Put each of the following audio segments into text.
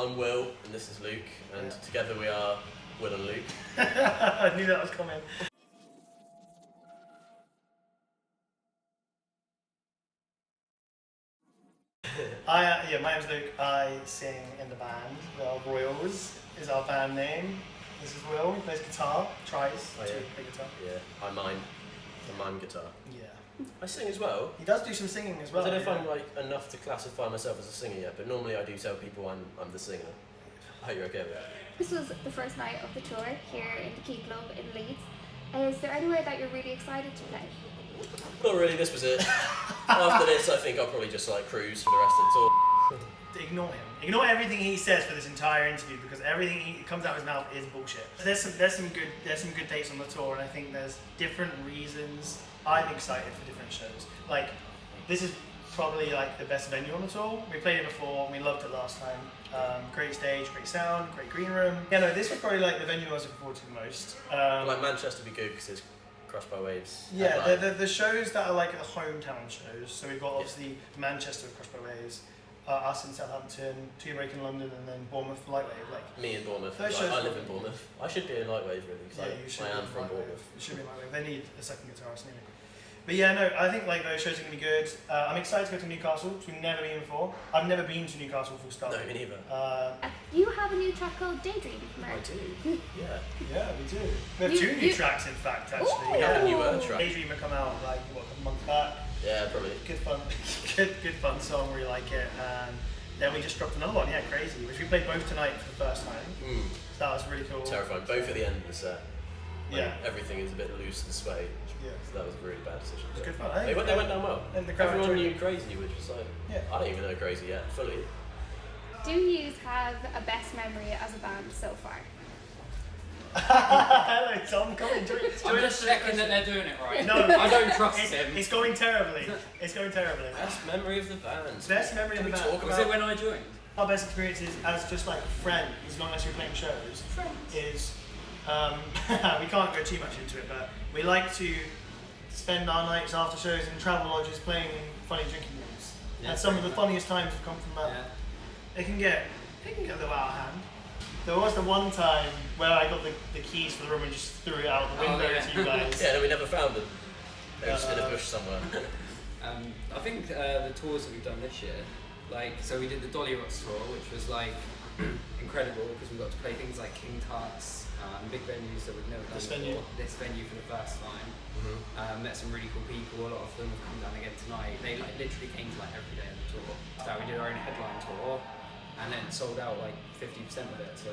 I'm Will, and this is Luke, and together we are Will and Luke. I knew that was coming. My name's Luke. I sing in the band. The Royals is our band name. This is Will. He plays guitar. Tries to play guitar. Yeah, I mime guitar. Yeah. I sing as well. He does do some singing as well. I don't know if I'm like enough to classify myself as a singer yet, but normally I do tell people I'm the singer. I hope you're okay with that. This was the first night of the tour here in the Key Club in Leeds. Is there anywhere that you're really excited to play? Not really, this was it. After this, I think I'll probably just like cruise for the rest of the tour. Ignore him. Ignore everything he says for this entire interview because everything he comes out of his mouth is bullshit. There's some good dates on the tour, and I think there's different reasons. I'm excited for different shows. Like, this is probably like the best venue on the tour. We played it before, and we loved it last time. Great stage, great sound, great green room. Yeah, no, this was probably like the venue I was looking forward to the most. Like Manchester would be good because it's Crushed by Waves. Yeah, the shows that are like the hometown shows. So we've got obviously Manchester with Crushed by Waves, us in Southampton, Two American London, and then Bournemouth for Lightwave. Like me in Bournemouth. Those Like, shows I live in Bournemouth. I should be in Lightwave really because I am from Bournemouth. You should be in Lightwave. They need a second guitarist anyway. But yeah, no, I think like those shows are gonna be good. I'm excited to go to Newcastle, which we've never been before. I've never been to Newcastle full stop. No, me neither. You have a new track called Daydream. I do. Yeah. Yeah, we do. We have two new tracks, in fact, actually. Ooh. Yeah, a newer track. Daydream had come out like what, a month back. Yeah, probably. Good fun, good fun song. Really like it. And then we just dropped another one. Yeah, Crazy, which we played both tonight for the first time. So that was really cool. Terrifying. Both at the end of the set. Yeah. Everything is a bit loose and sweaty. Yeah. So that was a really bad decision. It was good fun. They went down well. And the crowd Everyone enjoyed knew Crazy, which was like, I don't even know Crazy yet, fully. Do you have a best memory as a band so far? Hello, Tom. Come in. I'm just checking that they're doing it right. No, I don't trust him. It's going terribly. It's going terribly. Best memory of the band. Best memory of the band. Was it when I joined? Our best experiences as just like friends, as long as you're playing shows, is we can't go too much into it, but we like to spend our nights after shows in travel lodges playing funny drinking games. Yeah, and some of the funniest times have come from that. Yeah. It can get a little out of hand. There was the one time where I got the keys for the room and just threw it out the window to you guys. Yeah, no, we never found them. They were just in a bush somewhere. I think the tours that we've done this year, like, so we did the Dolly Rocks tour, which was like incredible because we got to play things like King Tut's, big venues that we've never done before. This venue for the first time. Met some really cool people. A lot of them have come down again tonight. They like literally came to like every day of the tour. So we did our own headline tour, and then sold out like 50% of it. So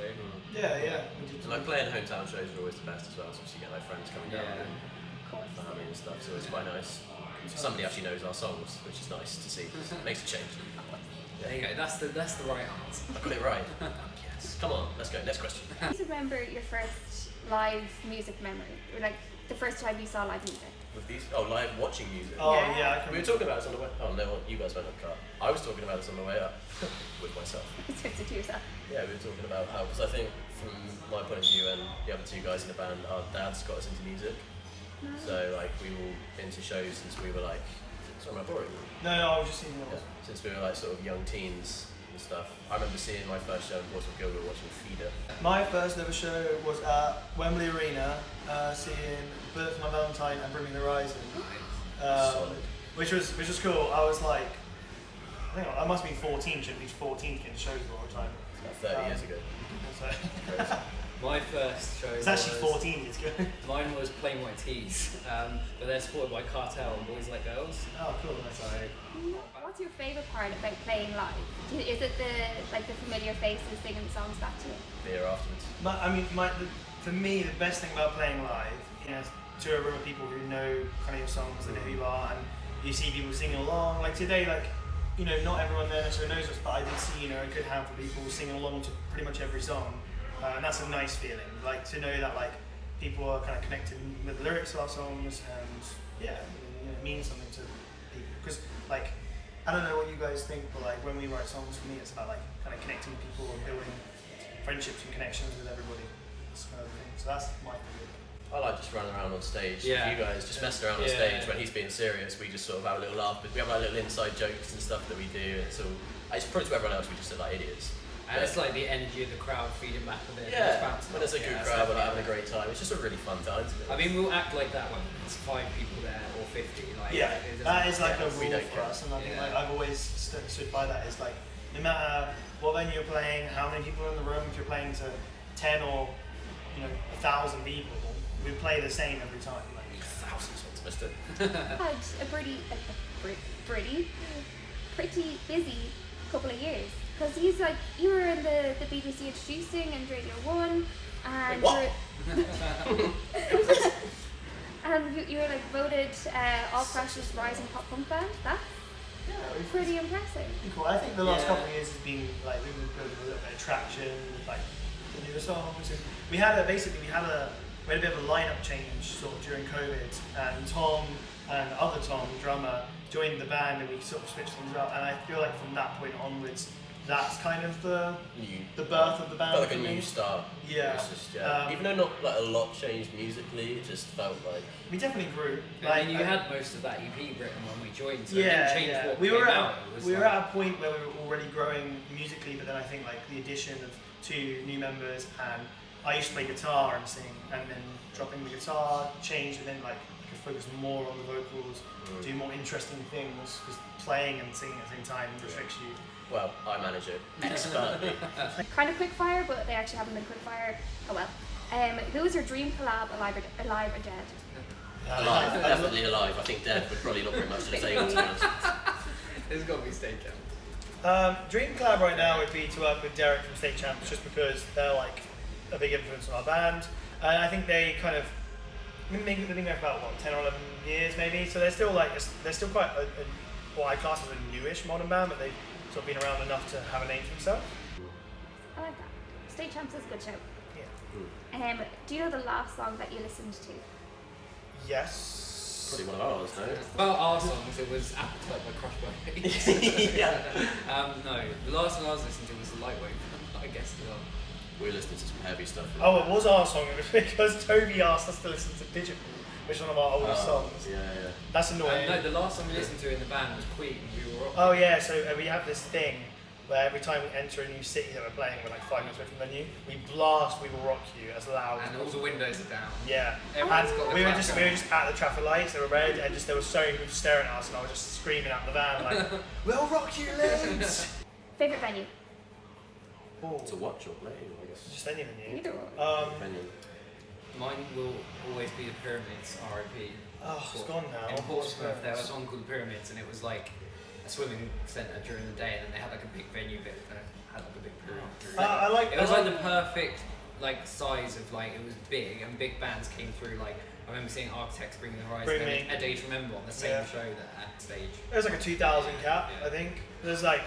yeah. And like playing hometown shows are always the best as well, so you get like friends coming down and family and stuff. So it's quite nice. Somebody actually knows our songs, which is nice to see. It makes a change. there you go. That's the right answer. I got it right. Yes. Come on, let's go. Next question. Do you remember your first live music memory? Or like the first time you saw live music? With these, live watching music. Oh Yeah. yeah. We were talking about this on the way. Oh no, you guys went up car. I was talking about this on the way up with myself. Switch it to yourself. Yeah, we were talking about how, because I think from my point of view and the other two guys in the band, our dads got us into music. So like we were into shows since we were like, sorry, am I boring you? No, I was just seeing Yeah, since we were like sort of young teens and stuff. I remember seeing my first show in Portsmouth Guild, we were watching Feeder. My first ever show was at Wembley Arena, seeing Bullet for My Valentine and Bring Me the Horizon, Solid. which was cool. I was like, I must have been 14, should be 14 to get to shows all the time. It's about 30 years ago. So, My first show. it's actually 14 years ago. Mine was Plain White Tees, but they're supported by Cartel and Boys Like Girls. Oh, cool. Nice. So What's your favourite part about playing live? Is it the familiar faces singing the songs back to you? Beer afterwards. For me, the best thing about playing live is to a room of people who know kind of your songs, they know who you are, and you see people singing along. Like today, not everyone there necessarily knows us, but I did see, a good handful of people singing along to pretty much every song. And that's a nice feeling, like to know that people are kind of connected with the lyrics of our songs, and it means something to people. Because I don't know what you guys think, but when we write songs, for me it's about kind of connecting with people and building friendships and connections with everybody. That's kind of the thing. So that's my favorite. I like just running around on stage. Yeah. You guys just messing around on stage when he's being serious. We just sort of have a little laugh, but we have like little inside jokes and stuff that we do. And so it's probably to everyone else we just look like idiots. And it's like the energy of the crowd feeding back with it. Yeah, when there's a good it's crowd, we're like definitely having a great time. It's just a really fun time to be I mean, we'll act like that when there's 5 people there or 50. Like, Yeah, it doesn't- that is like a we rule don't for care. us, and I think Yeah. like I've always stood by that. Is like no matter what venue you're playing, how many people are in the room, if you're playing to 10 or 1,000 people, we play the same every time. Like, thousands of mister. Had a pretty busy couple of years. Because he's like, you were in the BBC Introducing and Radio 1, and Wait, what? you were like voted All Crash's Rising Pop Punk Band. That's pretty impressive. cool. I think the last Yeah. couple of years has been like we've been building a little bit of traction, with, like the newer songs. And we had a bit of a lineup change sort of during COVID, and Tom and other Tom, drummer, joined the band, and we sort of switched things up. And I feel like from that point onwards, that's kind of the birth of the band. Felt like a for me. new start. Yeah. It's just, even though not like a lot changed musically, it just felt like We definitely grew. I mean, you had most of that EP written when we joined, so it Yeah, didn't change yeah. what We came were out. It was we were like- at a point where we were already growing musically, but then I think like the addition of 2 new members, and I used to play guitar and sing, and then dropping the guitar changed, and then like I could focus more on the vocals, do more interesting things, because playing and singing at the same time restricts you. well, I manage it expertly. Kind of quickfire, but they actually haven't been quickfire. Oh well. Who was your dream collab, alive or dead? Alive, definitely alive. I think dead would probably not bring much to the table, to be honest. There's got to be Steakhouse. Dream collab right now would be to work with Derek from State Champs, just because they're like a big influence on our band, and I think they kind of they've been there for about 10 or 11 years maybe, so they're still quite what I class as a newish modern band, but they've sort of been around enough to have a name for themselves. I like that. State Champs is a good show. Yeah. Do you know the last song that you listened to? Yes. Probably one of ours, no? Well, our songs, it was Appetite by Crush by Yeah. No, the last one I was listening to was The Lightweight. I guess as well. We're listening to some heavy stuff. Oh, it was our song. It was because Toby asked us to listen to Digital, which is one of our oldest songs. Yeah, yeah. That's annoying. No, the last song we listened to in the band was Queen. We were Oh yeah, so we have this thing where every time we enter a new city that we're playing, we're like 5 minutes away from the venue, we blast "We Will Rock You" as loud. and all the windows are down. Yeah, Everyone's and got the we were flash just on. at the traffic lights. They were red, and there was so many people staring at us, and I was just screaming out the van like, "We'll rock you, lads!" Favorite venue? To watch or play, I guess. Just any venue. Either one. Opinion. Mine will always be the Pyramids, RIP. Oh, it's gone now. In Portsmouth, there was one called the Pyramids, and it was like a swimming centre during the day, and then they had like a big venue bit that had like a big pyramid. I like. It was like the perfect like size of like it was big, and big bands came through. Like I remember seeing Architects Bring the Horizon Bring and Me. A Day to Remember on the same Yeah. show that at stage. It was like a 2,000 cap, Yeah. I think. There's like,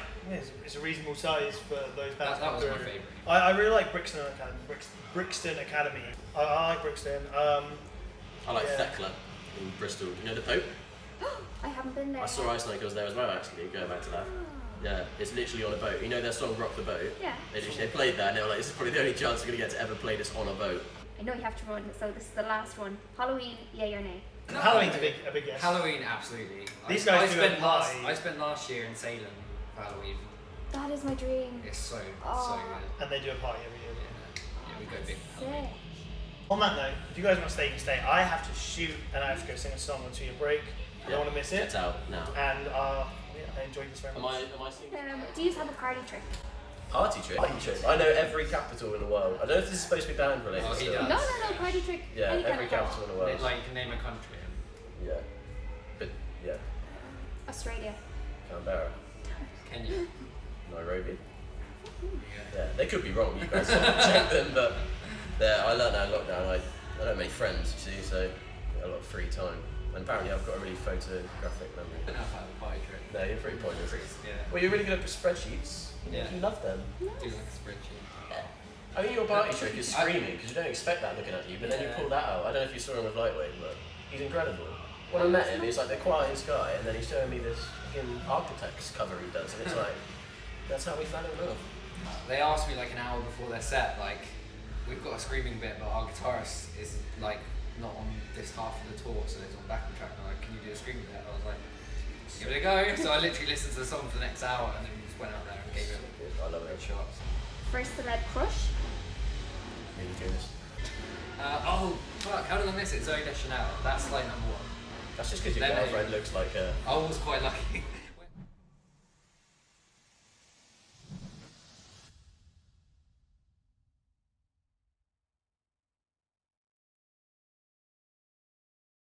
it's a reasonable size for those bands. That was to my come through. favourite. I really like Brixton Academy. Brixton Academy. I like Brixton. I like Yeah. Thekla in Bristol. You know the Pope? I haven't been there. I saw Ice Girls there as well, actually, going back to that. Yeah, it's literally on a boat. You know their song Rock the Boat? Yeah. They played that and they were like, this is probably the only chance we're going to get to ever play this on a boat. I know you have to run, so this is the last one. Halloween, yay or nay? No. Halloween's a big yes. Halloween, absolutely. These I guys do spent it last. high. I spent last year in Salem for Halloween. That is my dream. It's so Oh. good. And they do a party every year. Yeah, we go big for Halloween. Sick. On that note, if you guys want to stay, you can stay. I have to shoot and I have to go sing a song until your break. I don't want to miss it. Get out now. And I enjoyed this very Am much. I singing? Do you have a party trick? Party trick? I know every capital in the world. I don't know if this is supposed to be band related. Oh, he still. does. No, party trick. Yeah, Any kind every of party. capital in the world. Like you can name a country. Yeah. But, yeah. Australia. Canberra. Kenya. Nairobi. Yeah. Yeah, they could be wrong. You guys check them, but I learned that in lockdown. I don't make friends, you see, so I got a lot of free time. And apparently I've got a really photographic I memory. don't know if I have a party trick. No, you're pretty pointless. Yeah. Well, you're really good at spreadsheets. Yeah. You love them. Do like a spreadsheet. I think your party trick is screaming because you don't expect that looking at you, but then you Yeah. pull that out. I don't know if you saw him with Lightweight, but he's incredible. When I met him, he's like the quietest guy, and then he's showing me this fucking Architects cover he does, and it's like, that's how we fell in love. They asked me like an hour before their set, like, we've got a screaming bit, but our guitarist is like not on this half of the tour, so he's on backing track. And I'm like, can you do a screaming bit? I was like, give it a go. So I literally listened to the song for the next hour, and then we just went out there and gave it I love great it. shots. first celeb crush? Really Jonas. Oh, fuck, how did I miss it? Zooey Deschanel. That's like number one. That's just because your Then girlfriend looks like a. I was quite lucky.